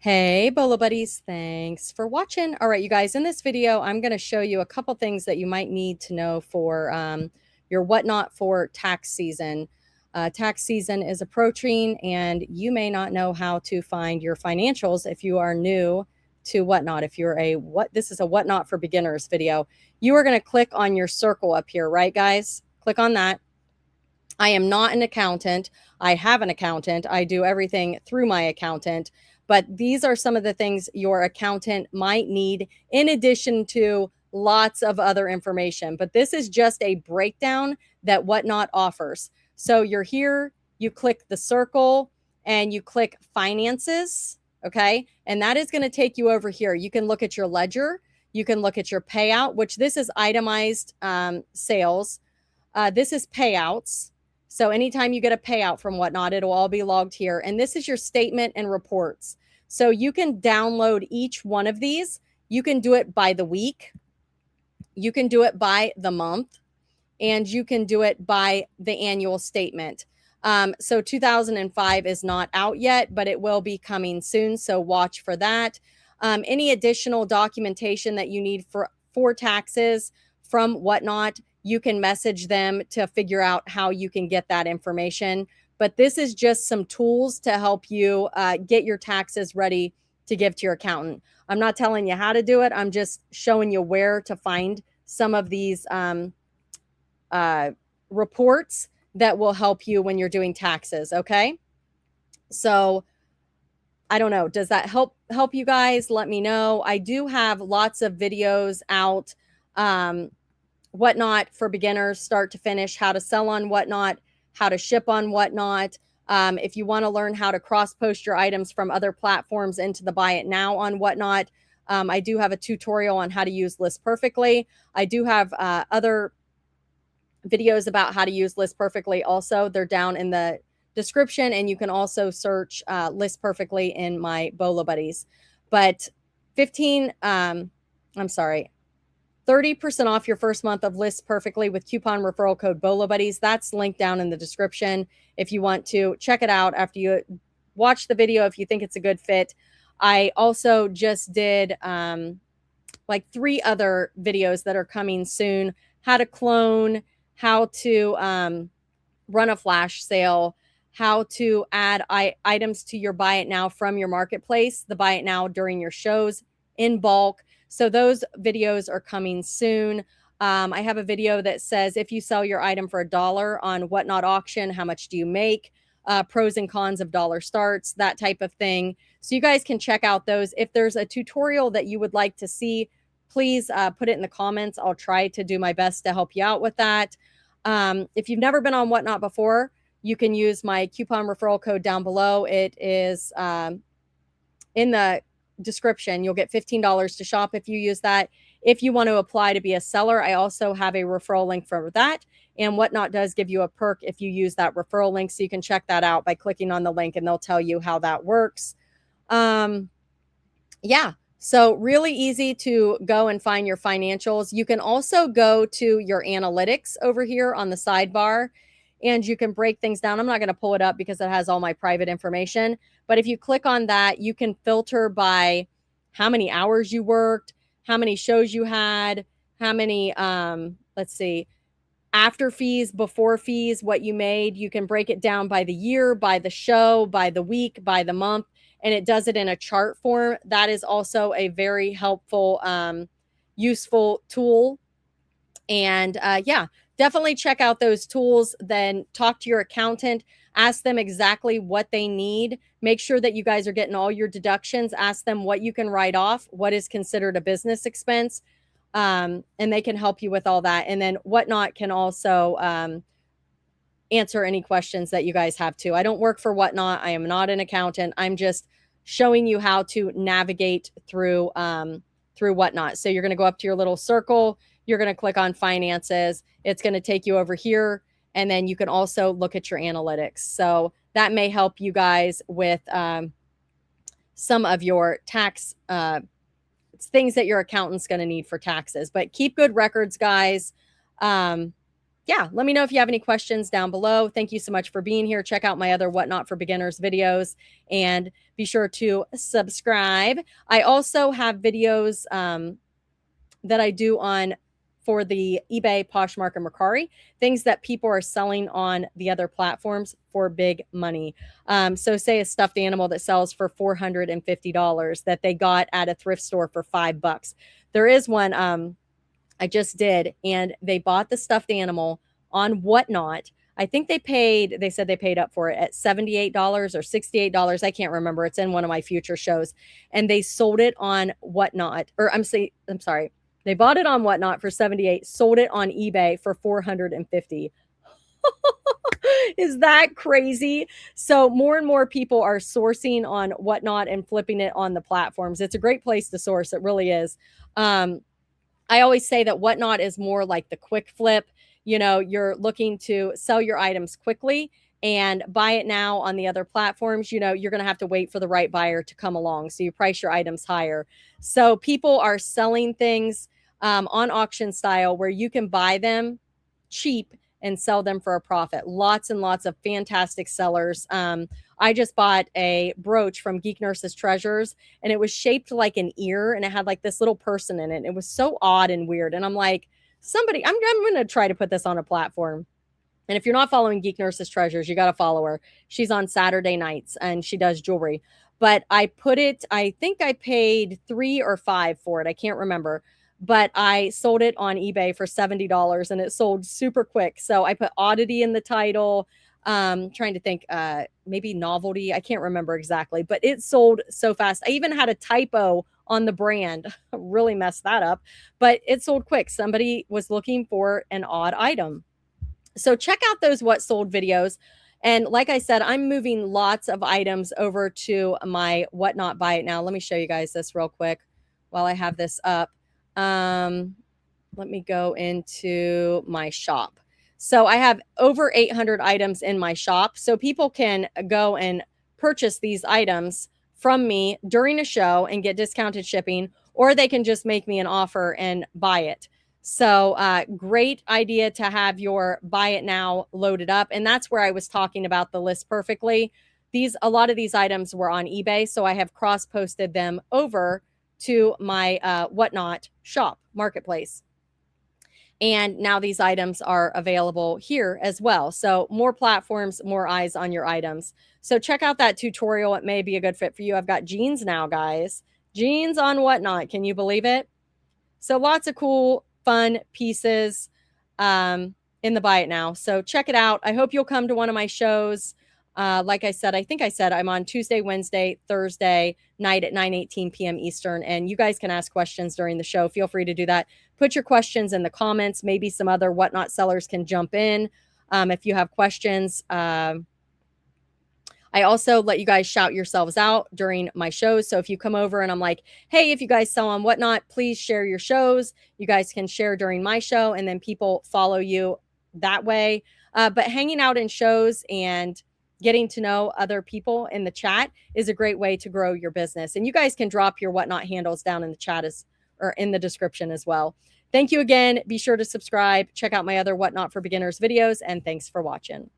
Hey, Bolo buddies, thanks for watching. All right, you guys, in this video, I'm going to show you a couple things that you might need to know for your whatnot for tax season. Tax season is approaching, and you may not know how to find your financials if you are new to whatnot. If you're this is a whatnot for beginners video. You are going to click on your circle up here, right, guys? Click on that. I am not an accountant. I have an accountant. I do everything through my accountant. But these are some of the things your accountant might need in addition to lots of other information. But this is just a breakdown that Whatnot offers. So you're here, you click the circle, and you click finances. Okay. And that is going to take you over here. You can look at your ledger. You can look at your payout, which this is itemized sales. This is payouts. So anytime you get a payout from Whatnot, it'll all be logged here. And this is your statement and reports. So you can download each one of these. You can do it by the week. You can do it by the month. And you can do it by the annual statement. So 2005 is not out yet, but it will be coming soon. So watch for that. Any additional documentation that you need for taxes from Whatnot, you can message them to figure out how you can get that information. But this is just some tools to help you get your taxes ready to give to your accountant. I'm not telling you how to do it. I'm just showing you where to find some of these reports that will help you when you're doing taxes. Okay. So I don't know. Does that help you guys? Let me know. I do have lots of videos out. Whatnot for beginners, start to finish, how to sell on Whatnot, how to ship on Whatnot. If you want to learn how to cross post your items from other platforms into the Buy It Now on Whatnot, I do have a tutorial on how to use List Perfectly. I do have other videos about how to use List Perfectly also. They're down in the description, and you can also search List Perfectly in my Bolo buddies. But 30% off your first month of List Perfectly with coupon referral code bolobuddies. That's linked down in the description if you want to check it out after you watch the video if you think it's a good fit. I also just did like 3 other videos that are coming soon. How to clone, how to run a flash sale, how to add items to your Buy It Now from your marketplace, the Buy It Now during your shows in bulk. So those videos are coming soon. I have a video that says if you sell your item for $1 on Whatnot auction, how much do you make? Pros and cons of dollar starts, that type of thing. So you guys can check out those. If there's a tutorial that you would like to see, please put it in the comments. I'll try to do my best to help you out with that. If you've never been on Whatnot before, you can use my coupon referral code down below. It is in the description. You'll get $15 to shop if you use that. If you want to apply to be a seller, I also have a referral link for that. And Whatnot does give you a perk if you use that referral link. So you can check that out by clicking on the link, and they'll tell you how that works. Yeah. So really easy to go and find your financials. You can also go to your analytics over here on the sidebar, and you can break things down. I'm not going to pull it up because it has all my private information. But if you click on that, you can filter by how many hours you worked, how many shows you had, how many, let's see, after fees, before fees, what you made. You can break it down by the year, by the show, by the week, by the month, and it does it in a chart form. That is also a very helpful, useful tool. And yeah, definitely check out those tools. Then talk to your accountant, ask them exactly what they need. Make sure that you guys are getting all your deductions. Ask them what you can write off, what is considered a business expense, and they can help you with all that. And then Whatnot can also answer any questions that you guys have too. I don't work for Whatnot. I am not an accountant. I'm just showing you how to navigate through Whatnot. So you're going to go up to your little circle. You're going to click on finances. It's going to take you over here. And then you can also look at your analytics. So that may help you guys with some of your tax things that your accountant's going to need for taxes. But keep good records, guys. Yeah, yeah, let me know if you have any questions down below. Thank you so much for being here. Check out my other Whatnot for Beginners videos and be sure to subscribe. I also have videos that I do on for the eBay, Poshmark, and Mercari, things that people are selling on the other platforms for big money. So say a stuffed animal that sells for $450 that they got at a thrift store for $5. There is one I just did, and they bought the stuffed animal on Whatnot. I think they said they paid up for it at $78 or $68. I can't remember. It's in one of my future shows. And they sold it on Whatnot, or I'm sorry. They bought it on Whatnot for 78, sold it on eBay for 450. Is that crazy? So more and more people are sourcing on Whatnot and flipping it on the platforms. It's a great place to source. It really is. I always say that Whatnot is more like the quick flip. You know, you're looking to sell your items quickly and buy it now on the other platforms. You know, you're going to have to wait for the right buyer to come along. So you price your items higher. So people are selling things on auction style where you can buy them cheap and sell them for a profit. Lots and lots of fantastic sellers. I just bought a brooch from Geek Nurse's Treasures, and it was shaped like an ear, and it had like this little person in it. It was so odd and weird. And I'm like, I'm going to try to put this on a platform. And if you're not following Geek Nurse's Treasures, you got to follow her. She's on Saturday nights and she does jewelry. But I think I paid $3 or $5 for it. I can't remember. But I sold it on eBay for $70 and it sold super quick. So I put oddity in the title. Trying to think, maybe novelty. I can't remember exactly, but it sold so fast. I even had a typo on the brand. Really messed that up, but it sold quick. Somebody was looking for an odd item. So check out those what sold videos. And like I said, I'm moving lots of items over to my Whatnot Buy It Now. Let me show you guys this real quick while I have this up. Let me go into my shop. So I have over 800 items in my shop. So people can go and purchase these items from me during a show and get discounted shipping, or they can just make me an offer and buy it. So great idea to have your Buy It Now loaded up. And that's where I was talking about the list perfectly. A lot of these items were on eBay, so I have cross-posted them over to my Whatnot shop marketplace. And now these items are available here as well. So more platforms, more eyes on your items. So check out that tutorial. It may be a good fit for you. I've got jeans now, guys. Jeans on Whatnot. Can you believe it? So lots of cool, fun pieces in the Buy It Now. So check it out. I hope you'll come to one of my shows. Like I said, I'm on Tuesday, Wednesday, Thursday night at 9:18 p.m. Eastern. And you guys can ask questions during the show. Feel free to do that. Put your questions in the comments. Maybe some other Whatnot sellers can jump in if you have questions. I also let you guys shout yourselves out during my shows. So if you come over and I'm like, hey, if you guys sell on Whatnot, please share your shows. You guys can share during my show and then people follow you that way. But hanging out in shows and getting to know other people in the chat is a great way to grow your business. And you guys can drop your Whatnot handles down in the chat or in the description as well. Thank you again. Be sure to subscribe. Check out my other Whatnot for Beginners videos. And thanks for watching.